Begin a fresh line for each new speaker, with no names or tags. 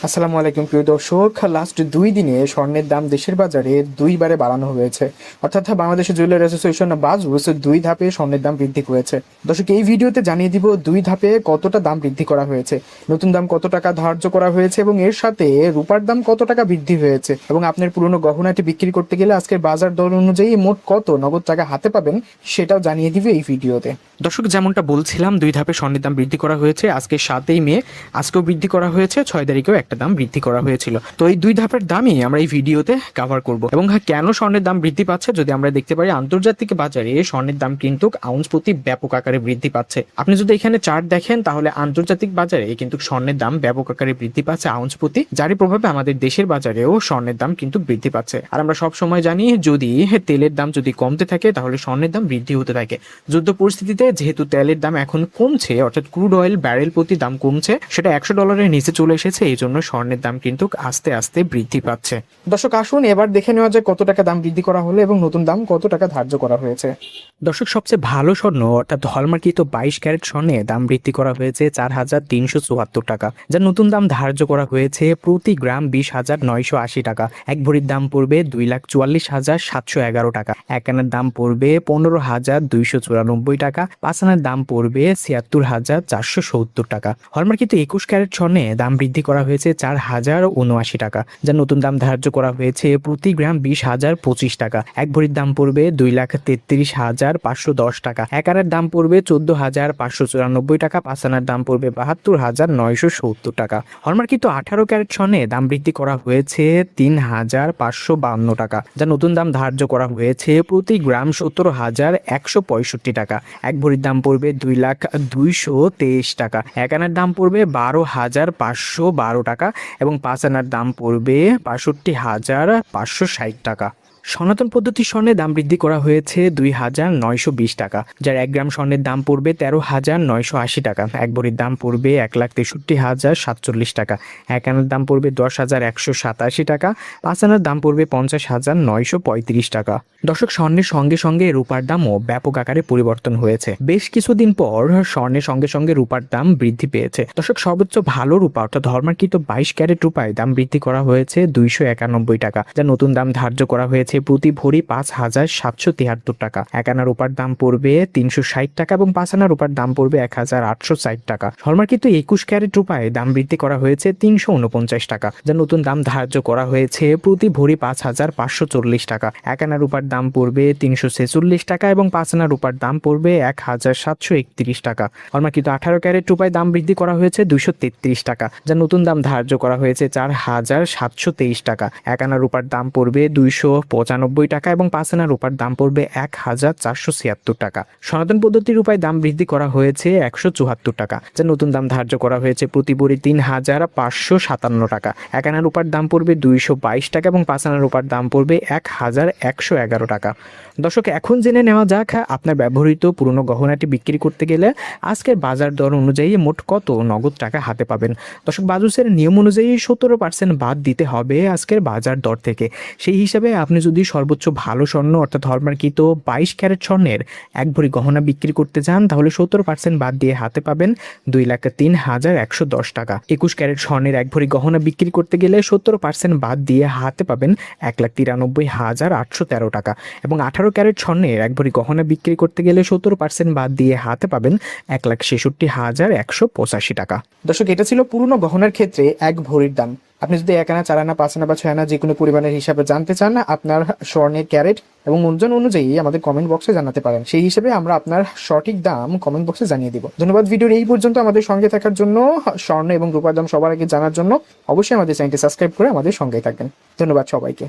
আসসালামু আলাইকুম প্রিয় দর্শক। লাস্ট 2 দিনে স্বর্ণের দাম দেশের বাজারে দুইবারে বাড়ানো হয়েছে। অর্থাৎ বাংলাদেশের জুয়েলার অ্যাসোসিয়েশন বাজুস 2 ধাপে স্বর্ণের দাম বৃদ্ধি করেছে। দর্শক, এই ভিডিওতে জানিয়ে দিব 2 ধাপে কতটা দাম বৃদ্ধি করা হয়েছে, নতুন দাম কত টাকা ধার্য করা হয়েছে এবং এর সাথে রূপার দাম কত টাকা বৃদ্ধি হয়েছে এবং আপনার পুরনো গহনাটি বিক্রি করতে গেলে আজকের বাজার দর অনুযায়ী মোট কত নগদ টাকা হাতে পাবেন সেটাও জানিয়ে দিবে এই ভিডিওতে। দর্শক, যেমনটা বলছিলাম 2 ধাপে স্বর্ণের দাম বৃদ্ধি করা হয়েছে। আজকে 7ই মে, আজকেও বৃদ্ধি করা হয়েছে, 6 তারিখেও একটা দাম বৃদ্ধি করা হয়েছিল। তো এই 2 ধাপের দামই আমরা এই ভিডিওতে কভার করব। এবং কেন স্বর্ণের দাম বৃদ্ধি পাচ্ছে, যদি আমরা দেখতে পারি আন্তর্জাতিক বাজারে স্বর্ণের দাম কিন্তু আউন্স প্রতি ব্যাপক আকারে বৃদ্ধি পাচ্ছে। আপনি যদি এখানে চার্ট দেখেন তাহলে আন্তর্জাতিক বাজারে কিন্তু স্বর্ণের দাম ব্যাপক আকারে বৃদ্ধি পাচ্ছে আউন্স প্রতি, যারই প্রভাবে আমাদের দেশের বাজারেও স্বর্ণের দাম কিন্তু বৃদ্ধি পাচ্ছে। আর আমরা সব সময় জানি যদি তেলের দাম যদি কমতে থাকে তাহলে স্বর্ণের দাম বৃদ্ধি হতে থাকে। যুদ্ধ পরিস্থিতিতে যেহেতু তেলের দাম এখন কমছে, অর্থাৎ ক্রুড অয়েল ব্যারেল প্রতি দাম কমছে, সেটা $100 নিচে চলে এসেছে, এই জন্য স্বর্ণের দাম কিন্তু আস্তে আস্তে বৃদ্ধি পাচ্ছে। দর্শক, আসুন এবার দেখে নেওয়া যায় কত টাকা দাম বৃদ্ধি করা হলো এবং নতুন দাম কত টাকা ধার্য করা হয়েছে। দর্শক, সবচেয়ে ভালো স্বর্ণ অর্থাৎ হলমার্কিত 22 ক্যারেট স্বর্ণে দাম বৃদ্ধি করা হয়েছে 4,374 টাকা, যার নতুন দাম ধার্য করা হয়েছে প্রতি গ্রাম 20,980 টাকা। এক ভরির দাম পড়বে 2,44,711 টাকা। এক আনার দাম পড়বে 15,294 টাকা। 5 আনার দাম পড়বে 76,470 টাকা। হলমার্কিত 21 ক্যারেট স্বর্ণে দাম বৃদ্ধি করা হয়েছে 4,079 টাকা, যার নতুন দাম ধার্য করা হয়েছে প্রতি গ্রাম 20,025 টাকা। এক ভরির দাম পড়বে 2,33,510 টাকা। এক আনার দাম পড়বে 14,594 টাকা। 5 আনার দাম পড়বে 72,970 টাকা। হলমার্কিত 18 ক্যারেট স্বর্ণে দাম বৃদ্ধি করা হয়েছে 3,552 টাকা, যার নতুন দাম ধার্য করা হয়েছে প্রতি গ্রাম 17,165 টাকা। এক ভরির দাম পড়বে 2,223 টাকা। এক আনার দাম পড়বে 12,512 টাকা এবং 5 আনার দাম পড়বে 62,560 টাকা। সনাতন পদ্ধতির স্বর্ণের দাম বৃদ্ধি করা হয়েছে 2,920 টাকা, যার 1 গ্রাম স্বর্ণের দাম পড়বে 13,980 টাকা। এক ভরির দাম পড়বে 1,63,047 টাকা। এক আনার দাম পড়বে 10,187 টাকা। 5 আনার দাম পড়বে 50,935 টাকা। দর্শক, স্বর্ণের সঙ্গে সঙ্গে রূপার দামও ব্যাপক আকারে পরিবর্তন হয়েছে। বেশ কিছুদিন পর স্বর্ণের সঙ্গে সঙ্গে রূপার দাম বৃদ্ধি পেয়েছে। দর্শক, সর্বোচ্চ ভালো রূপা অর্থাৎ হলমার্কিত 22 ক্যারেট রূপায় দাম বৃদ্ধি করা হয়েছে 291 টাকা, যার নতুন দাম ধার্য করা হয়েছে প্রতি ভরি 5,773 টাকা। এক আনা রূপার দাম পড়বে 360 টাকা এবং 5 আনা রূপার দাম পড়বে 1,860 টাকা। হলমার্কিত 21 ক্যারেট রূপায় দাম বৃদ্ধি করা হয়েছে 349 টাকা, যার নতুন দাম ধার্য করা হয়েছে প্রতি ভরি 5,540 টাকা। এক আনা রূপার দাম পড়বে 346 টাকা এবং 5 আনা রূপার দাম পড়বে 1,731 টাকা। হলমার্কিত 18 ক্যারেট রূপায় দাম বৃদ্ধি করা হয়েছে 233 টাকা, যার নতুন দাম ধার্য করা হয়েছে 4,723 টাকা। এক আনা রূপার দাম পড়বে 295 টাকা এবং 5 আনা রূপার দাম পড়বে 1,476 টাকা। সনাতন পদ্ধতির রূপায় দাম বৃদ্ধি করা হয়েছে 174 টাকা, যার নতুন দাম ধার্য করা হয়েছে প্রতি ভরি 3,557 টাকা। এক আনা রূপার দাম পড়বে 222 টাকা এবং 5 আনা রূপার দাম পড়বে 1,111 টাকা। দর্শক, এখন জেনে নেওয়া যাক আপনার ব্যবহৃত পুরনো গহনাটি বিক্রি করতে গেলে আজকের বাজার দর অনুযায়ী মোট কত নগদ টাকা হাতে পাবেন। দর্শক, বাজুসের নিয়ম অনুযায়ী 17% বাদ দিতে হবে আজকের বাজার দর থেকে। সেই হিসাবে আপনি যদি সর্বোচ্চ ভালো স্বর্ণ অর্থাৎ হলমার্কিত 22 ক্যারেট স্বর্ণের এক ভরি গহনা বিক্রি করতে যান তাহলে 17% বাদ দিয়ে হাতে পাবেন 2,03,110 টাকা। 21 ক্যারেট স্বর্ণের এক ভরি গহনা বিক্রি করতে গেলে 17% বাদ দিয়ে হাতে পাবেন 1,93,813 টাকা এবং 18 ক্যারেট স্বর্ণের এক ভরি গহনা বিক্রি করতে গেলে 17% বাদ দিয়ে হাতে পাবেন 1,66,185 টাকা। দর্শক, এটা ছিল পুরনো গহনার ক্ষেত্রে এক ভরির দাম। আপনি যদি 1 আনা, 4 আনা, 5 আনা বা 6 আনা যে কোনো পরিমাণের হিসাবে জানতে চান, আপনার স্বর্ণের ক্যারেট এবং ওজন অনুযায়ী আমাদের কমেন্ট বক্সে জানাতে পারেন। সেই হিসেবে আমরা আপনার সঠিক দাম কমেন্ট বক্সে জানিয়ে দিব। ধন্যবাদ ভিডিওর এই পর্যন্ত আমাদের সঙ্গে থাকার জন্য। স্বর্ণ এবং রূপার দাম সবার আগে জানার জন্য অবশ্যই আমাদের চ্যানেলটি সাবস্ক্রাইব করে আমাদের সঙ্গেই থাকবেন। ধন্যবাদ সবাইকে।